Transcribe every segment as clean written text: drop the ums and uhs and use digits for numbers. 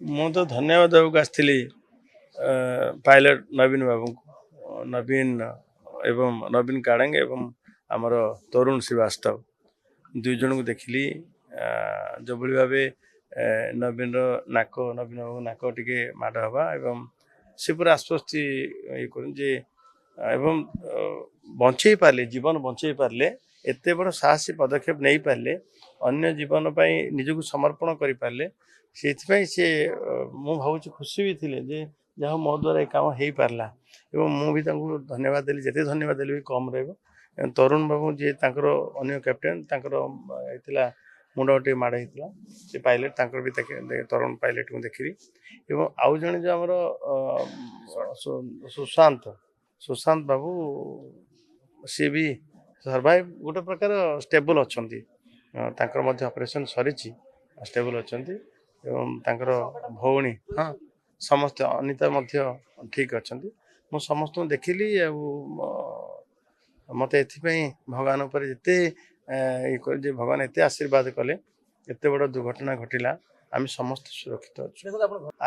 ମୁଁ ତ ଧନ୍ୟବାଦ ଦେବାକୁ ଆସିଥିଲି ପାଇଲଟ ନବୀନ ବାବୁଙ୍କୁ ନବୀନ ଏବଂ ନବୀନ କାଡ଼ାଙ୍ଗ ଏବଂ ଆମର ତରୁଣ ଶ୍ରୀବାସ୍ତବ ଦୁଇ ଜଣଙ୍କୁ ଦେଖିଲି ଯେଉଁଭଳି ଭାବେ ନବୀନର ନବୀନ ବାବୁ ନାକ ଟିକେ ମାଡ଼ ହେବା ଏବଂ ସେ ପୁରା ଆଶ୍ୱସ୍ତି ଇଏ କରନ୍ତି ଯେ ଏବଂ ବଞ୍ଚେଇ ପାରିଲେ ଜୀବନ ବଞ୍ଚେଇ ପାରିଲେ ଏତେ ବଡ଼ ସାହସୀ ପଦକ୍ଷେପ ନେଇପାରିଲେ ଅନ୍ୟ ଜୀବନ ପାଇଁ ନିଜକୁ ସମର୍ପଣ କରିପାରିଲେ ସେଇଥିପାଇଁ ସେ ମୁଁ ଭାବୁଛି ଖୁସି ବି ଥିଲେ ଯେ ଯାହା ମୋ ଦ୍ୱାରା ଏ କାମ ହେଇପାରିଲା ଏବଂ ମୁଁ ବି ତାଙ୍କୁ ଧନ୍ୟବାଦ ଦେଲି ଯେତେ ଧନ୍ୟବାଦ ଦେଲେ ବି କମ୍ ରହିବ ତରୁଣ ବାବୁ ଯିଏ ତାଙ୍କର ଅନ୍ୟ କ୍ୟାପ୍ଟେନ୍ ତାଙ୍କର ହେଇଥିଲା ମୁଣ୍ଡ ଟିକେ ମାଡ଼ ହେଇଥିଲା ସେ ପାଇଲଟ ତାଙ୍କର ବି ତରୁଣ ପାଇଲଟକୁ ଦେଖିଲି ଏବଂ ଆଉ ଜଣେ ଯେଉଁ ଆମର ସୁଶାନ୍ତ ବାବୁ ସିଏ ବି ସର୍ଭାଇଭ୍ ଗୋଟେ ପ୍ରକାର ଷ୍ଟେବଲ୍ ଅଛନ୍ତି ତାଙ୍କର ମଧ୍ୟ ଅପରେସନ୍ ସରିଛି ଷ୍ଟେବଲ୍ ଅଛନ୍ତି ଏବଂ ତାଙ୍କର ଭଉଣୀ ସମସ୍ତେ ଅନିତା ମଧ୍ୟ ଠିକ୍ ଅଛନ୍ତି ମୁଁ ସମସ୍ତଙ୍କୁ ଦେଖିଲି ଆଉ ମୋତେ ଏଥିପାଇଁ ଭଗବାନ ଉପରେ ଯେତେ ଯେ ଭଗବାନ ଏତେ ଆଶୀର୍ବାଦ କଲେ ଏତେ ବଡ଼ ଦୁର୍ଘଟଣା ଘଟିଲା ଆମେ ସମସ୍ତେ ସୁରକ୍ଷିତ ଅଛୁ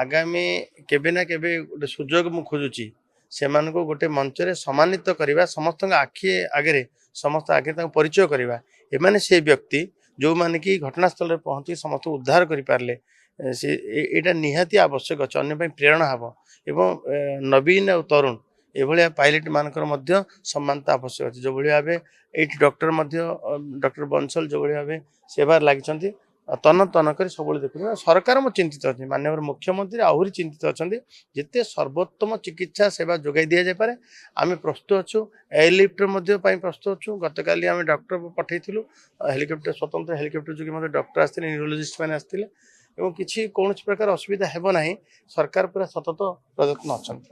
ଆଗାମୀ କେବେ ନା କେବେ ଗୋଟେ ସୁଯୋଗ ମୁଁ ଖୋଜୁଛି ସେମାନଙ୍କୁ ଗୋଟେ ମଞ୍ଚରେ ସମ୍ମାନିତ କରିବା ସମସ୍ତଙ୍କ ଆଖି ଆଗରେ ସମସ୍ତ ଆଗରେ ତାଙ୍କୁ ପରିଚୟ କରିବା ଏମାନେ ସେ ବ୍ୟକ୍ତି ଯେଉଁମାନେ କି ଘଟଣାସ୍ଥଳରେ ପହଞ୍ଚି ସମସ୍ତଙ୍କୁ ଉଦ୍ଧାର କରିପାରିଲେ ସେ ଏଇଟା ନିହାତି ଆବଶ୍ୟକ ଅଛି ଅନ୍ୟ ପାଇଁ ପ୍ରେରଣା ହେବ ଏବଂ ନବୀନ ଆଉ ତରୁଣ ଏଭଳିଆ ପାଇଲଟ ମାନଙ୍କର ମଧ୍ୟ ସମ୍ମାନତା ଆବଶ୍ୟକ ଅଛି ଯେଉଁଭଳି ଭାବେ ଏଇଠି ଡକ୍ଟର ବଂଶଲ ଯେଉଁଭଳି ଭାବେ ସେବାରେ ଲାଗିଛନ୍ତି ତନ ତନ କରି ସବୁବେଳେ ଦେଖୁଛନ୍ତି ସରକାର ମୁଁ ଚିନ୍ତିତ ଅଛି ମାନ୍ୟବର ମୁଖ୍ୟମନ୍ତ୍ରୀ ଆହୁରି ଚିନ୍ତିତ ଅଛନ୍ତି ଯେତେ ସର୍ବୋତ୍ତମ ଚିକିତ୍ସା ସେବା ଯୋଗାଇ ଦିଆଯାଇପାରେ ଆମେ ପ୍ରସ୍ତୁତ ଅଛୁ ଏୟାରଲିଫ୍ଟର ମଧ୍ୟ ପାଇଁ ପ୍ରସ୍ତୁତ ଅଛୁ ଗତକାଲି ଆମେ ଡକ୍ଟର ପଠାଇଥିଲୁ ହେଲିକପ୍ଟର ସ୍ୱତନ୍ତ୍ର ହେଲିକପ୍ଟର ଯୋଗେ ମଧ୍ୟ ଡକ୍ଟର ଆସିଥିଲେ ନ୍ୟୁରୋଲୋଜିଷ୍ଟ ମାନେ ଆସିଥିଲେ ଏବଂ କିଛି କୌଣସି ପ୍ରକାର ଅସୁବିଧା ହେବ ନାହିଁ ସରକାର ପୁରା ସତତ ପ୍ରଯତ୍ନ ଅଛନ୍ତି।